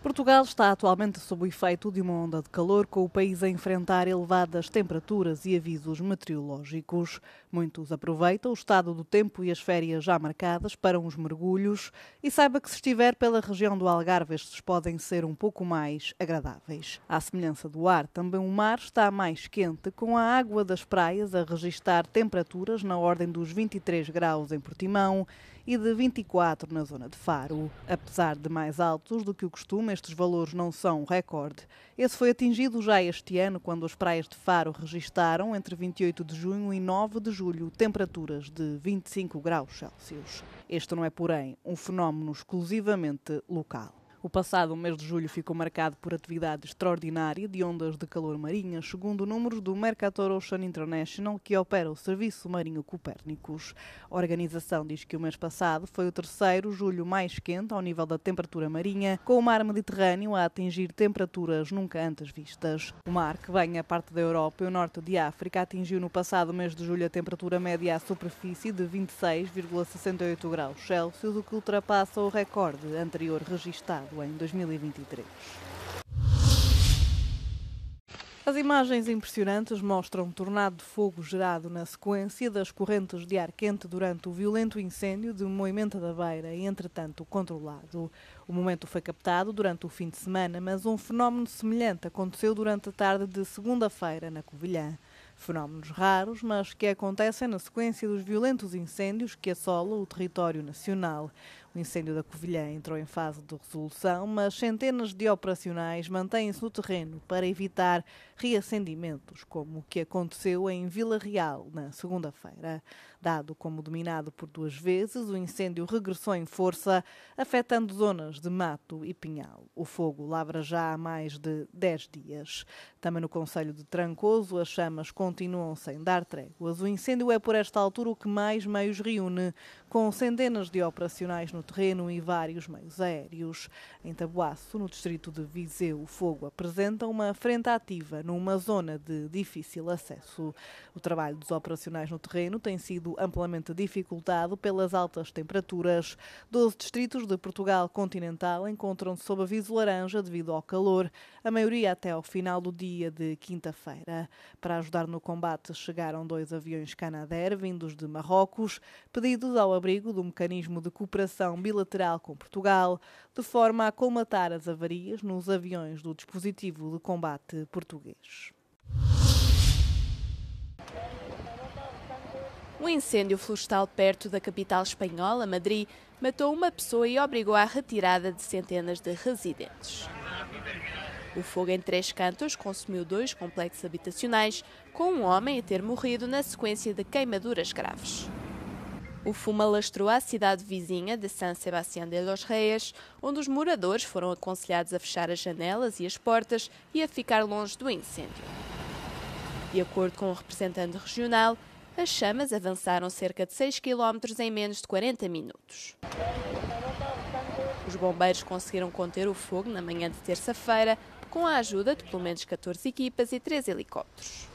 Portugal está atualmente sob o efeito de uma onda de calor, com o país a enfrentar elevadas temperaturas e avisos meteorológicos. Muitos aproveitam o estado do tempo e as férias já marcadas para uns mergulhos e saiba que se estiver pela região do Algarve estes podem ser um pouco mais agradáveis. À semelhança do ar, também o mar está mais quente, com a água das praias a registrar temperaturas na ordem dos 23 graus em Portimão e de 24 na zona de Faro. Apesar de mais altos do que o costume, estes valores não são recorde. Esse foi atingido já este ano, quando as praias de Faro registaram, entre 28 de junho e 9 de julho, temperaturas de 25 graus Celsius. Este não é, porém, um fenómeno exclusivamente local. O passado mês de julho ficou marcado por atividade extraordinária de ondas de calor marinhas, segundo números do Mercator Ocean International, que opera o Serviço Marinho Copérnicos. A organização diz que o mês passado foi o terceiro julho mais quente ao nível da temperatura marinha, com o mar Mediterrâneo a atingir temperaturas nunca antes vistas. O mar, que vem a parte da Europa e o norte de África, atingiu no passado mês de julho a temperatura média à superfície de 26,68 graus Celsius, o que ultrapassa o recorde anterior registado em 2023. As imagens impressionantes mostram um tornado de fogo gerado na sequência das correntes de ar quente durante o violento incêndio de Moimenta da Beira, entretanto controlado. O momento foi captado durante o fim de semana, mas um fenómeno semelhante aconteceu durante a tarde de segunda-feira na Covilhã. Fenómenos raros, mas que acontecem na sequência dos violentos incêndios que assolam o território nacional. O incêndio da Covilhã entrou em fase de resolução, mas centenas de operacionais mantêm-se no terreno para evitar reacendimentos, como o que aconteceu em Vila Real na segunda-feira. Dado como dominado por duas vezes, o incêndio regressou em força, afetando zonas de mato e pinhal. O fogo lavra já há mais de 10 dias. Também no concelho de Trancoso, as chamas continuam sem dar tréguas. O incêndio é, por esta altura, o que mais meios reúne, com centenas de operacionais no terreno e vários meios aéreos. Em Taboaço, no distrito de Viseu, o fogo apresenta uma frente ativa numa zona de difícil acesso. O trabalho dos operacionais no terreno tem sido amplamente dificultado pelas altas temperaturas. 12 distritos de Portugal continental encontram-se sob aviso laranja devido ao calor, a maioria até ao final do dia de quinta-feira. Para ajudar no combate, chegaram 2 aviões Canadair vindos de Marrocos, pedidos ao abrigo do mecanismo de cooperação bilateral com Portugal, de forma a colmatar as avarias nos aviões do dispositivo de combate português. Um incêndio florestal perto da capital espanhola, Madrid, matou uma pessoa e obrigou à retirada de centenas de residentes. O fogo em 3 cantos consumiu 2 complexos habitacionais, com um homem a ter morrido na sequência de queimaduras graves. O fumo alastrou à cidade vizinha de San Sebastián de los Reyes, onde os moradores foram aconselhados a fechar as janelas e as portas e a ficar longe do incêndio. De acordo com o representante regional, as chamas avançaram cerca de 6 km em menos de 40 minutos. Os bombeiros conseguiram conter o fogo na manhã de terça-feira, com a ajuda de pelo menos 14 equipas e 3 helicópteros.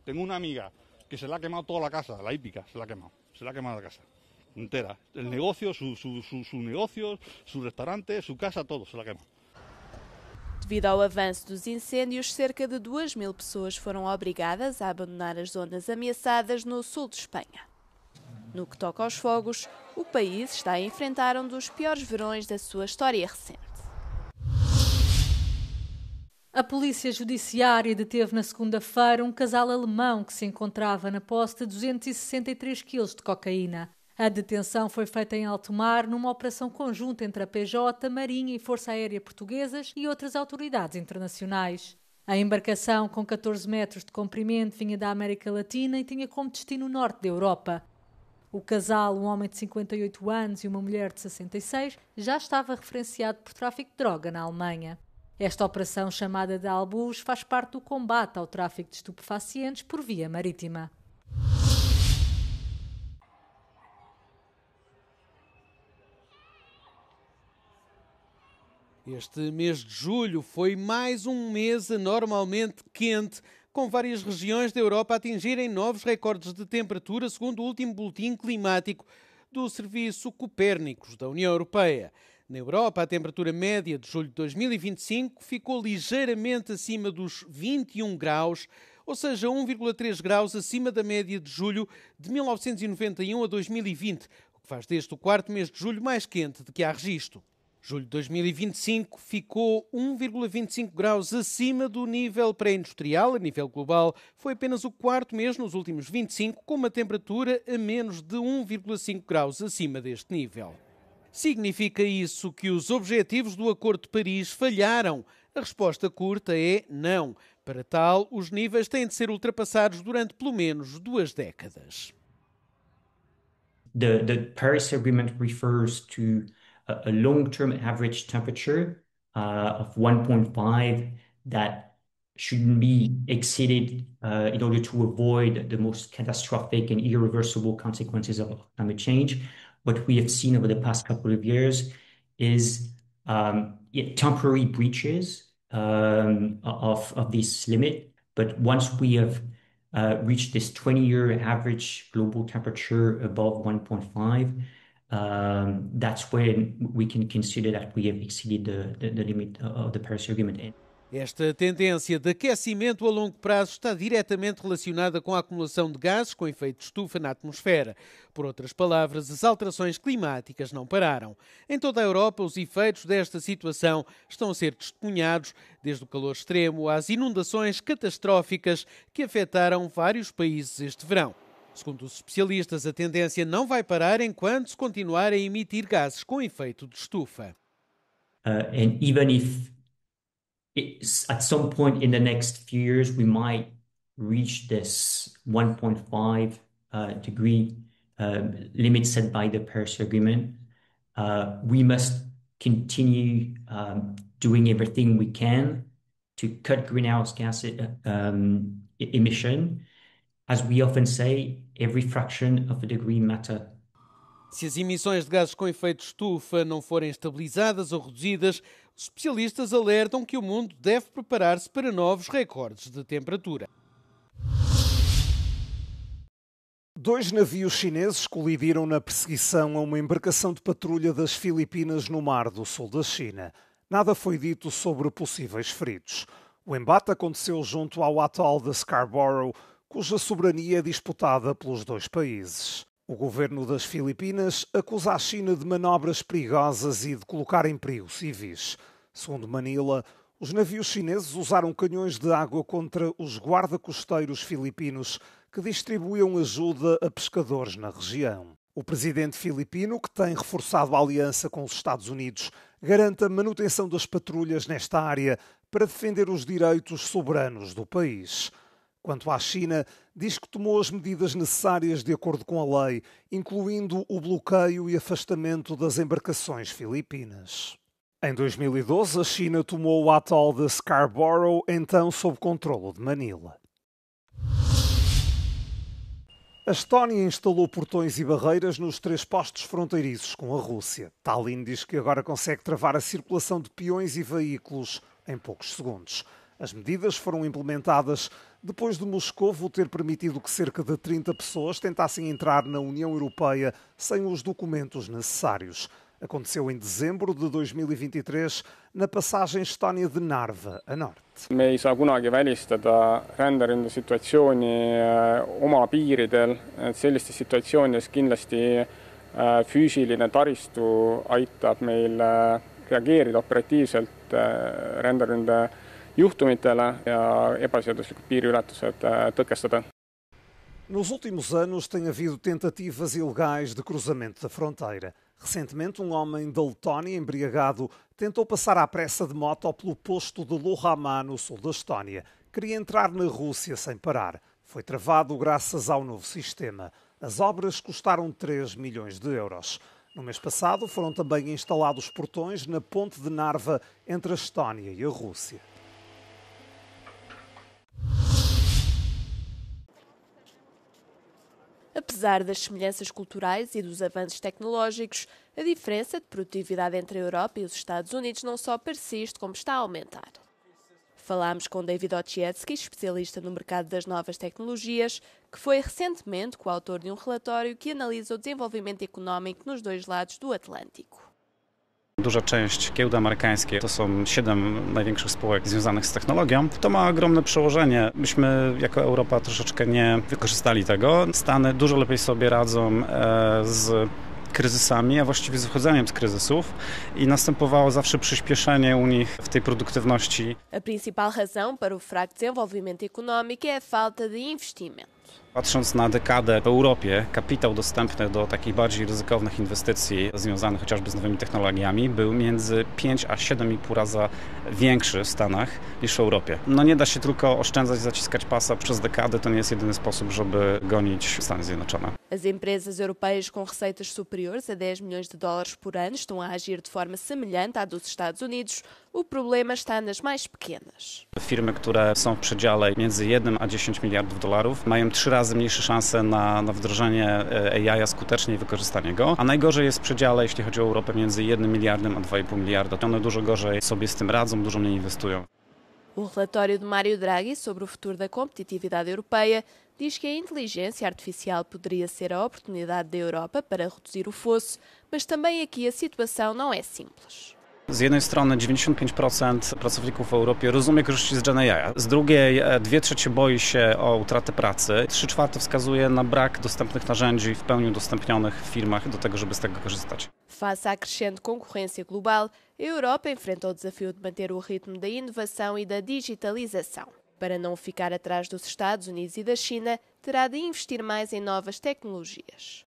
Tengo una amiga que se le ha quemado toda la casa, la hípica, se la ha quemado la casa entera. El negocio, su negocio, su restaurante, su casa, todo se la quema. Devido ao avanço dos incêndios, cerca de 2.000 pessoas foram obrigadas a abandonar as zonas ameaçadas no sul de Espanha. No que toca aos fogos, o país está a enfrentar um dos piores verões da sua história recente. A Polícia Judiciária deteve na segunda-feira um casal alemão que se encontrava na posse de 263 quilos de cocaína. A detenção foi feita em alto mar numa operação conjunta entre a PJ, Marinha e Força Aérea Portuguesas e outras autoridades internacionais. A embarcação, com 14 metros de comprimento, vinha da América Latina e tinha como destino o norte da Europa. O casal, um homem de 58 anos e uma mulher de 66, já estava referenciado por tráfico de droga na Alemanha. Esta operação, chamada de Albus, faz parte do combate ao tráfico de estupefacientes por via marítima. Este mês de julho foi mais um mês anormalmente quente, com várias regiões da Europa a atingirem novos recordes de temperatura, segundo o último boletim climático do Serviço Copérnicos da União Europeia. Na Europa, a temperatura média de julho de 2025 ficou ligeiramente acima dos 21 graus, ou seja, 1,3 graus acima da média de julho de 1991 a 2020, o que faz deste o quarto mês de julho mais quente de que há registro. Julho de 2025 ficou 1,25 graus acima do nível pré-industrial a nível global. Foi apenas o quarto mês nos últimos 25 com uma temperatura a menos de 1,5 graus acima deste nível. Significa isso que os objetivos do Acordo de Paris falharam? A resposta curta é não. Para tal, os níveis têm de ser ultrapassados durante pelo menos 2 décadas. The Paris Agreement refers to a long-term average temperature of 1.5 that shouldn't be exceeded in order to avoid the most catastrophic and irreversible consequences of climate change. What we have seen over the past couple of years is temporary breaches of this limit. But once we have reached this 20-year average global temperature above 1.5, that's when we can consider that we have exceeded the limit of the Paris Agreement. Esta tendência de aquecimento a longo prazo está diretamente relacionada com a acumulação de gases com efeito de estufa na atmosfera. Por outras palavras, as alterações climáticas não pararam. Em toda a Europa, os efeitos desta situação estão a ser testemunhados, desde o calor extremo às inundações catastróficas que afetaram vários países este verão. Segundo os especialistas, a tendência não vai parar enquanto se continuar a emitir gases com efeito de estufa. And even if at some point in the next few years we might reach this 1.5 degree limit set by the Paris Agreement, we must continue doing everything we can to cut greenhouse gas emission. As we often say, every fraction of a degree matters. Se as emissões de gases com efeito de estufa não forem estabilizadas ou reduzidas, os especialistas alertam que o mundo deve preparar-se para novos recordes de temperatura. 2 navios chineses colidiram na perseguição a uma embarcação de patrulha das Filipinas no mar do sul da China. Nada foi dito sobre possíveis feridos. O embate aconteceu junto ao atol de Scarborough, cuja soberania é disputada pelos 2 países. O governo das Filipinas acusa a China de manobras perigosas e de colocar em perigo civis. Segundo Manila, os navios chineses usaram canhões de água contra os guarda-costeiros filipinos que distribuíam ajuda a pescadores na região. O presidente filipino, que tem reforçado a aliança com os Estados Unidos, garante a manutenção das patrulhas nesta área para defender os direitos soberanos do país. Quanto à China, diz que tomou as medidas necessárias de acordo com a lei, incluindo o bloqueio e afastamento das embarcações filipinas. Em 2012, a China tomou o atol de Scarborough, então sob controlo de Manila. A Estónia instalou portões e barreiras nos 3 postos fronteiriços com a Rússia. Tallinn diz que agora consegue travar a circulação de peões e veículos em poucos segundos. As medidas foram implementadas depois de Moscovo ter permitido que cerca de 30 pessoas tentassem entrar na União Europeia sem os documentos necessários. Aconteceu em dezembro de 2023 na passagem Estónia de Narva a norte. Me ei saa kunagi välistada ränderündesituatsiooni oma piiridel. Sellistes situatsioonides kindlasti füüsiline taristu aitab meil reageerida operatiivselt ränderünde juhtumitele ja epäseaduslikud piiriületused tõkestada. Nos últimos anos tem havido tentativas ilegais de cruzamento da fronteira. Recentemente, um homem da Letónia, embriagado, tentou passar à pressa de moto pelo posto de Luhamaa, no sul da Estónia. Queria entrar na Rússia sem parar. Foi travado graças ao novo sistema. As obras custaram 3 milhões de euros. No mês passado, foram também instalados portões na ponte de Narva entre a Estónia e a Rússia. Apesar das semelhanças culturais e dos avanços tecnológicos, a diferença de produtividade entre a Europa e os Estados Unidos não só persiste, como está a aumentar. Falámos com David Ochietsky, especialista no mercado das novas tecnologias, que foi recentemente coautor de um relatório que analisa o desenvolvimento económico nos 2 lados do Atlântico. Duża część giełdy amerykańskiej to są 7 największych spółek związanych z technologią. To ma ogromne przełożenie. Myśmy jako Europa troszeczkę nie wykorzystali tego. Stany dużo lepiej sobie radzą z kryzysami, a właściwie z wychodzeniem z kryzysów i następowało zawsze przyspieszenie u nich w tej produktywności. A principal razão para o fraco desenvolvimento econômico é a falta de investimento. Patrząc na dekadę w Europie, kapitał dostępny do takich bardziej ryzykownych inwestycji związanych chociażby z nowymi technologiami był między 5 a 7,5 raza większy w Stanach niż w Europie. No nie da się tylko oszczędzać, zaciskać pasa przez dekadę, to nie jest jedyny sposób, żeby gonić Stany Zjednoczone. As empresas europeias com receitas superiores a 10 milhões de dólares por ano estão a agir de forma semelhante à dos Estados Unidos. O problema está nas mais pequenas. Firmy, które są w przedziale między 1 a 10 miliardów dolarów, mają 3 razy mniejsze szanse na wdrożenie AI skutecznie i wykorzystanie go, a najgorzej jest w przedziale, jeśli chodzi o Europę, między 1 miliardem a 2,5 miliarda. One dużo gorzej sobie z tym radzą, dużo mniej inwestują. O relatório de Mário Draghi sobre o futuro da competitividade europeia diz que a inteligência artificial poderia ser a oportunidade da Europa para reduzir o fosso, mas também aqui a situação não é simples. Z jednej strony 95% pracowników w Europie rozumie korzyści z Gen AI, z drugiej 2/3 boi się o utratę pracy, 3/4 wskazuje na brak dostępnych narzędzi w pełni udostępnionych w firmach do tego, żeby z tego korzystać. Face à crescente concorrência global, a Europa enfrenta o desafio de manter o ritmo da inovação e da digitalização. Para não ficar atrás dos Estados Unidos e da China, terá de investir mais em novas tecnologias.